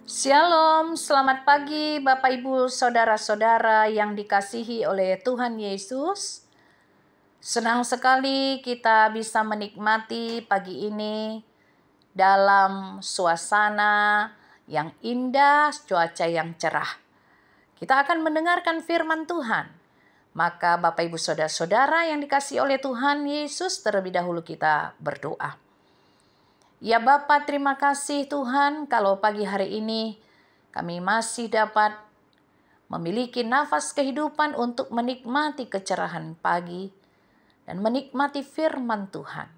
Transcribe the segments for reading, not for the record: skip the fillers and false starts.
Shalom, selamat pagi Bapak Ibu Saudara-saudara yang dikasihi oleh Tuhan Yesus. Senang sekali kita bisa menikmati pagi ini dalam suasana yang indah, cuaca yang cerah. Kita akan mendengarkan firman Tuhan. Maka Bapak Ibu Saudara-saudara yang dikasihi oleh Tuhan Yesus, terlebih dahulu kita berdoa. Ya Bapa, terima kasih Tuhan kalau pagi hari ini kami masih dapat memiliki nafas kehidupan untuk menikmati kecerahan pagi dan menikmati firman Tuhan.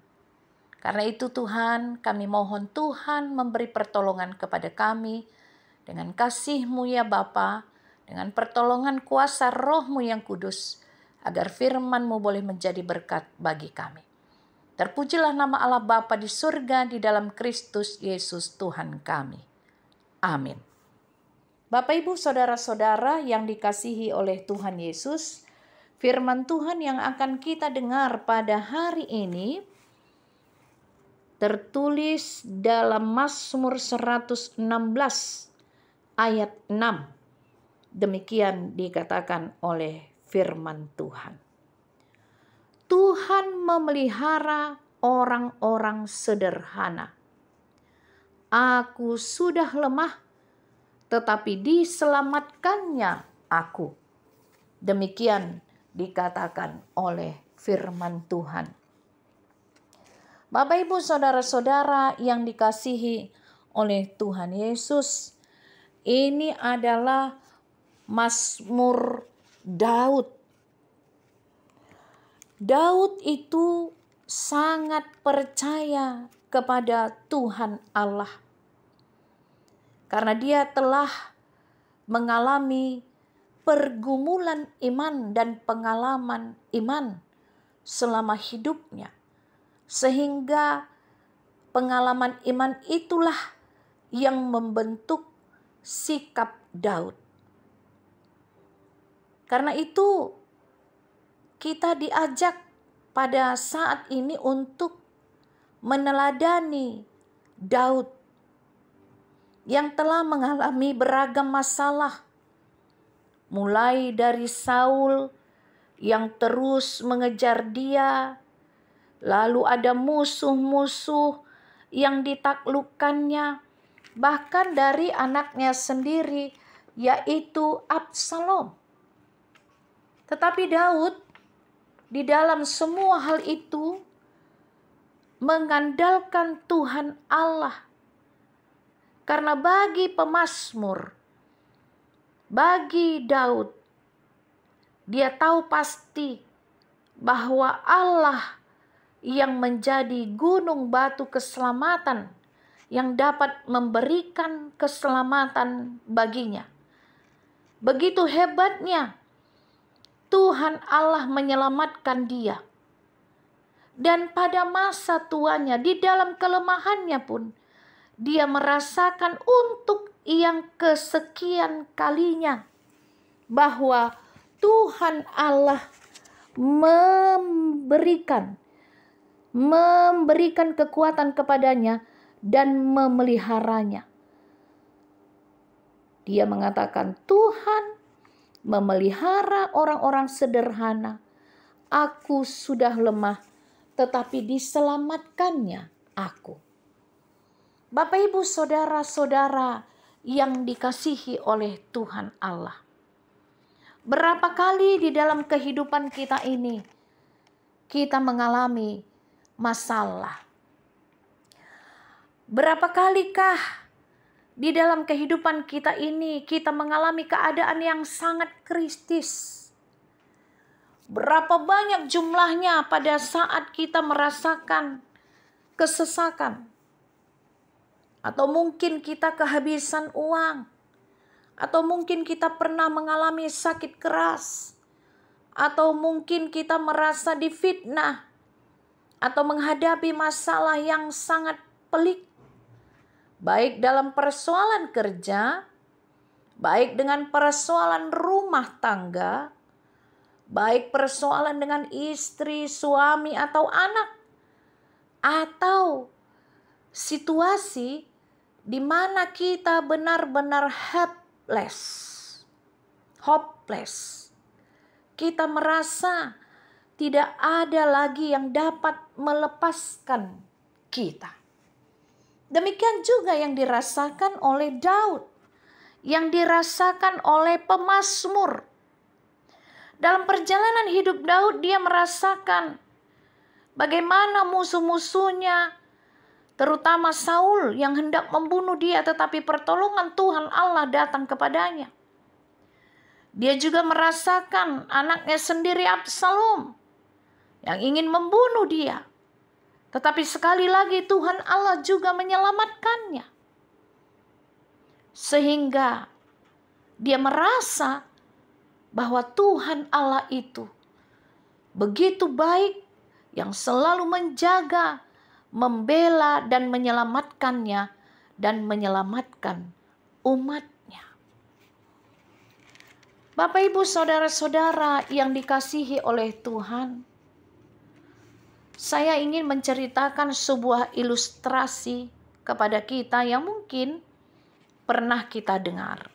Karena itu Tuhan, kami mohon Tuhan memberi pertolongan kepada kami dengan kasih-Mu ya Bapa, dengan pertolongan kuasa Roh-Mu yang kudus, agar firman-Mu boleh menjadi berkat bagi kami. Terpujilah nama Allah Bapa di surga di dalam Kristus Yesus Tuhan kami. Amin. Bapak Ibu Saudara-saudara yang dikasihi oleh Tuhan Yesus, firman Tuhan yang akan kita dengar pada hari ini tertulis dalam Mazmur 116 ayat 6. Demikian dikatakan oleh firman Tuhan. Tuhan memelihara orang-orang sederhana. Aku sudah lemah, tetapi diselamatkannya aku. Demikian dikatakan oleh firman Tuhan. Bapak Ibu Saudara-saudara yang dikasihi oleh Tuhan Yesus, ini adalah Mazmur Daud. Daud itu sangat percaya kepada Tuhan Allah. Karena dia telah mengalami pergumulan iman dan pengalaman iman selama hidupnya. Sehingga pengalaman iman itulah yang membentuk sikap Daud. Karena itu kita diajak pada saat ini untuk meneladani Daud yang telah mengalami beragam masalah. Mulai dari Saul yang terus mengejar dia, lalu ada musuh-musuh yang ditaklukkannya, bahkan dari anaknya sendiri yaitu Absalom. Tetapi Daud di dalam semua hal itu mengandalkan Tuhan Allah. Karena bagi pemazmur, bagi Daud, dia tahu pasti bahwa Allah yang menjadi gunung batu keselamatan yang dapat memberikan keselamatan baginya. Begitu hebatnya Tuhan Allah menyelamatkan dia. Dan pada masa tuanya, di dalam kelemahannya pun, dia merasakan untuk yang kesekian kalinya bahwa Tuhan Allah memberikan kekuatan kepadanya dan memeliharanya. Dia mengatakan, Tuhan memelihara orang-orang sederhana. Aku sudah lemah, tetapi diselamatkannya aku. Bapak Ibu Saudara-saudara yang dikasihi oleh Tuhan Allah. Berapa kali di dalam kehidupan kita ini kita mengalami masalah? Berapa kalikah di dalam kehidupan kita ini kita mengalami keadaan yang sangat kritis? Berapa banyak jumlahnya pada saat kita merasakan kesesakan? Atau mungkin kita kehabisan uang. Atau mungkin kita pernah mengalami sakit keras. Atau mungkin kita merasa difitnah. Atau menghadapi masalah yang sangat pelik. Baik dalam persoalan kerja, baik dengan persoalan rumah tangga, baik persoalan dengan istri, suami, atau anak, atau situasi di mana kita benar-benar hopeless. Kita merasa tidak ada lagi yang dapat melepaskan kita. Demikian juga yang dirasakan oleh Daud, yang dirasakan oleh pemazmur. Dalam perjalanan hidup Daud, dia merasakan bagaimana musuh-musuhnya, terutama Saul yang hendak membunuh dia, tetapi pertolongan Tuhan Allah datang kepadanya. Dia juga merasakan anaknya sendiri Absalom yang ingin membunuh dia. Tetapi sekali lagi Tuhan Allah juga menyelamatkannya. Sehingga dia merasa bahwa Tuhan Allah itu begitu baik, yang selalu menjaga, membela dan menyelamatkannya dan menyelamatkan umatnya. Bapak, Ibu, saudara-saudara yang dikasihi oleh Tuhan, saya ingin menceritakan sebuah ilustrasi kepada kita yang mungkin pernah kita dengar.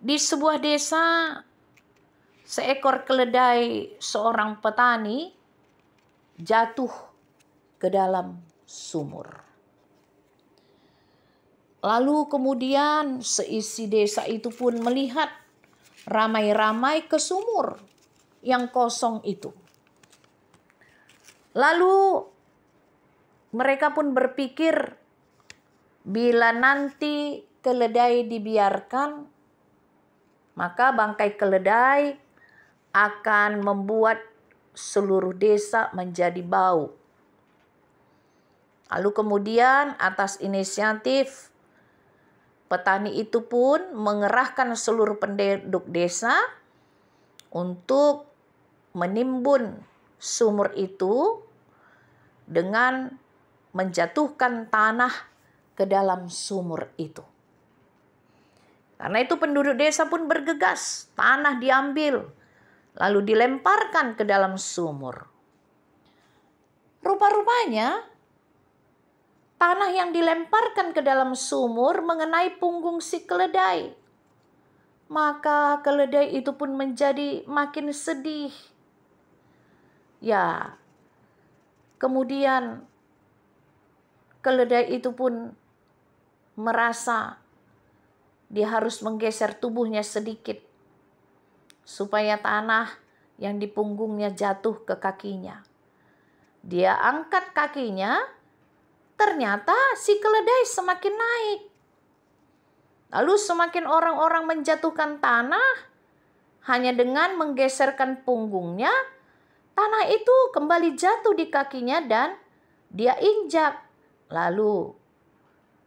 Di sebuah desa, seekor keledai seorang petani jatuh ke dalam sumur. Lalu kemudian seisi desa itu pun melihat ramai-ramai ke sumur yang kosong itu. Lalu mereka pun berpikir, bila nanti keledai dibiarkan, maka bangkai keledai akan membuat seluruh desa menjadi bau. Lalu kemudian atas inisiatif petani itu pun mengerahkan seluruh penduduk desa untuk menimbun sumur itu dengan menjatuhkan tanah ke dalam sumur itu. Karena itu penduduk desa pun bergegas, tanah diambil, lalu dilemparkan ke dalam sumur. Rupa-rupanya tanah yang dilemparkan ke dalam sumur mengenai punggung si keledai. Maka keledai itu pun menjadi makin sedih. Ya, kemudian keledai itu pun merasa dia harus menggeser tubuhnya sedikit supaya tanah yang di punggungnya jatuh ke kakinya. Dia angkat kakinya, ternyata si keledai semakin naik. Lalu semakin orang-orang menjatuhkan tanah, hanya dengan menggeserkan punggungnya, tanah itu kembali jatuh di kakinya dan dia injak. Lalu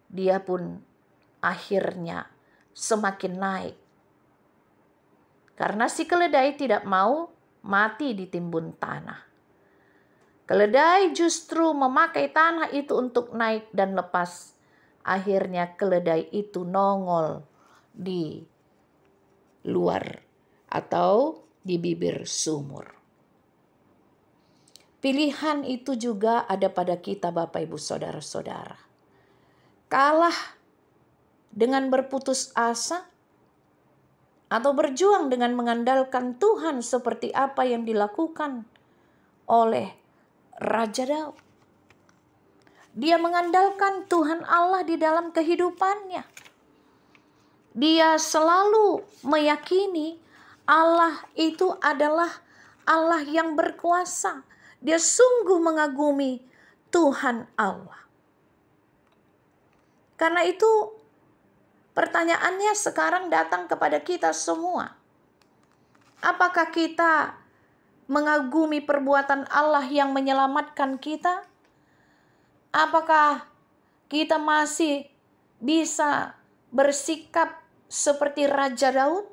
dia pun akhirnya semakin naik. Karena si keledai tidak mau mati ditimbun tanah. Keledai justru memakai tanah itu untuk naik dan lepas. Akhirnya keledai itu nongol di luar atau di bibir sumur. Pilihan itu juga ada pada kita, Bapak, Ibu, saudara-saudara. Kalah dengan berputus asa atau berjuang dengan mengandalkan Tuhan seperti apa yang dilakukan oleh Raja Daud. Dia mengandalkan Tuhan Allah di dalam kehidupannya. Dia selalu meyakini Allah itu adalah Allah yang berkuasa. Dia sungguh mengagumi Tuhan Allah. Karena itu pertanyaannya sekarang datang kepada kita semua. Apakah kita mengagumi perbuatan Allah yang menyelamatkan kita? Apakah kita masih bisa bersikap seperti Raja Daud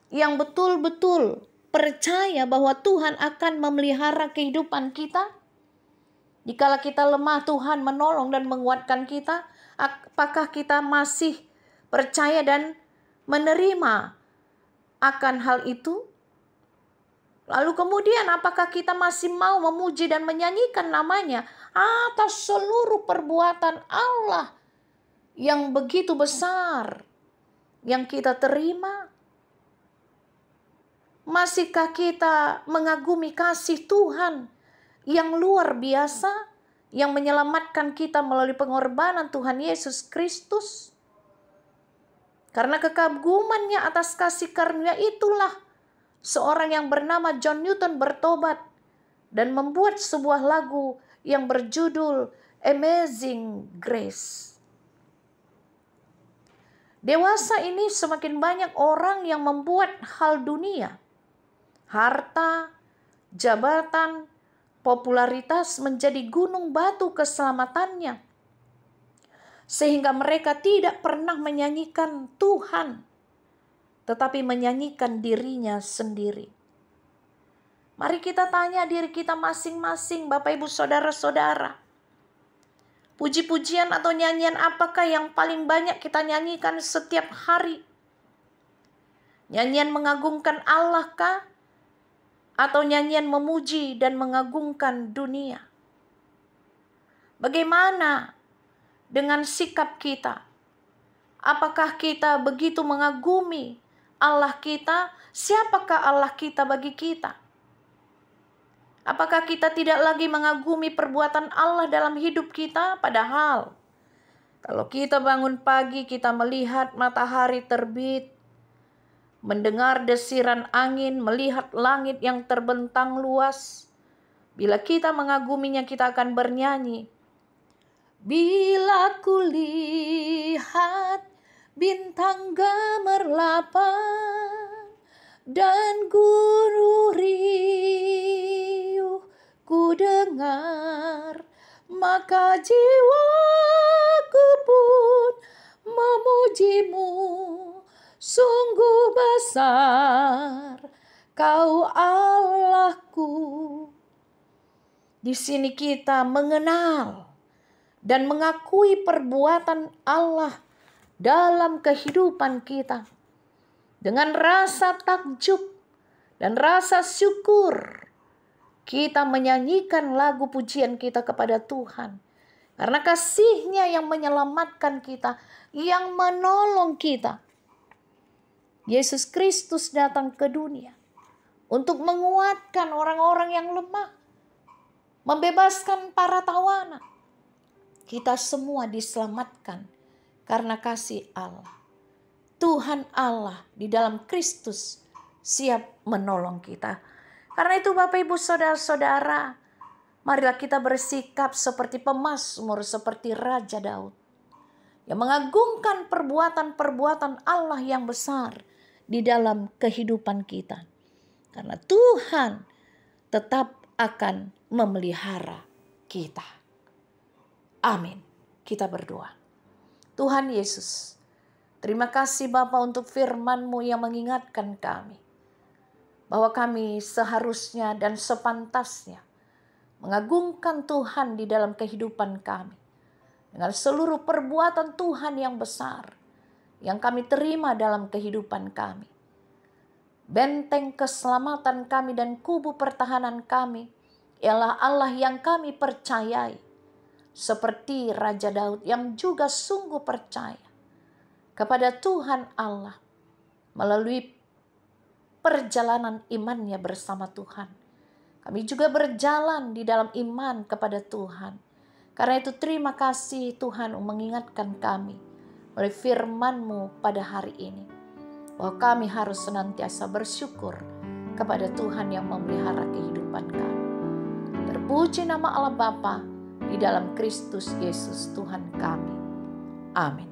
yang betul-betul percaya bahwa Tuhan akan memelihara kehidupan kita? Dikala kita lemah, Tuhan menolong dan menguatkan kita. Apakah kita masih percaya dan menerima akan hal itu? Lalu kemudian apakah kita masih mau memuji dan menyanyikan namanya atas seluruh perbuatan Allah yang begitu besar yang kita terima? Masihkah kita mengagumi kasih Tuhan yang luar biasa, yang menyelamatkan kita melalui pengorbanan Tuhan Yesus Kristus? Karena kekagumannya atas kasih karunia itulah seorang yang bernama John Newton bertobat dan membuat sebuah lagu yang berjudul Amazing Grace. Dewasa ini semakin banyak orang yang membuat hal dunia, harta, jabatan, popularitas menjadi gunung batu keselamatannya. Sehingga mereka tidak pernah menyanyikan Tuhan, tetapi menyanyikan dirinya sendiri. Mari kita tanya diri kita masing-masing, Bapak Ibu Saudara-saudara. Puji-pujian atau nyanyian apakah yang paling banyak kita nyanyikan setiap hari? Nyanyian mengagungkan Allah kah? Atau nyanyian memuji dan mengagungkan dunia? Bagaimana dengan sikap kita? Apakah kita begitu mengagumi Allah kita? Siapakah Allah kita bagi kita? Apakah kita tidak lagi mengagumi perbuatan Allah dalam hidup kita? Padahal kalau kita bangun pagi, kita melihat matahari terbit, mendengar desiran angin, melihat langit yang terbentang luas. Bila kita mengaguminya, kita akan bernyanyi. Bila kulihat bintang gemerlapan dan gunung riuh ku dengar, maka jiwaku pun memujimu. Sungguh besar Kau Allahku. Di sini kita mengenal dan mengakui perbuatan Allah dalam kehidupan kita. Dengan rasa takjub dan rasa syukur, kita menyanyikan lagu pujian kita kepada Tuhan. Karena kasih-Nya yang menyelamatkan kita, yang menolong kita. Yesus Kristus datang ke dunia untuk menguatkan orang-orang yang lemah, membebaskan para tawanan. Kita semua diselamatkan karena kasih Allah. Tuhan Allah di dalam Kristus siap menolong kita. Karena itu Bapak Ibu Saudara-saudara, marilah kita bersikap seperti pemazmur, seperti Raja Daud, yang mengagungkan perbuatan-perbuatan Allah yang besar di dalam kehidupan kita. Karena Tuhan tetap akan memelihara kita. Amin. Kita berdoa. Tuhan Yesus, terima kasih Bapa untuk firman-Mu yang mengingatkan kami bahwa kami seharusnya dan sepantasnya mengagungkan Tuhan di dalam kehidupan kami. Dengan seluruh perbuatan Tuhan yang besar yang kami terima dalam kehidupan kami. Benteng keselamatan kami dan kubu pertahanan kami ialah Allah yang kami percayai. Seperti Raja Daud yang juga sungguh percaya kepada Tuhan Allah melalui perjalanan imannya bersama Tuhan. Kami juga berjalan di dalam iman kepada Tuhan. Karena itu terima kasih Tuhan mengingatkan kami oleh firman-Mu pada hari ini. Bahwa kami harus senantiasa bersyukur kepada Tuhan yang memelihara kehidupan kami. Terpuji nama Allah Bapa di dalam Kristus Yesus Tuhan kami. Amin.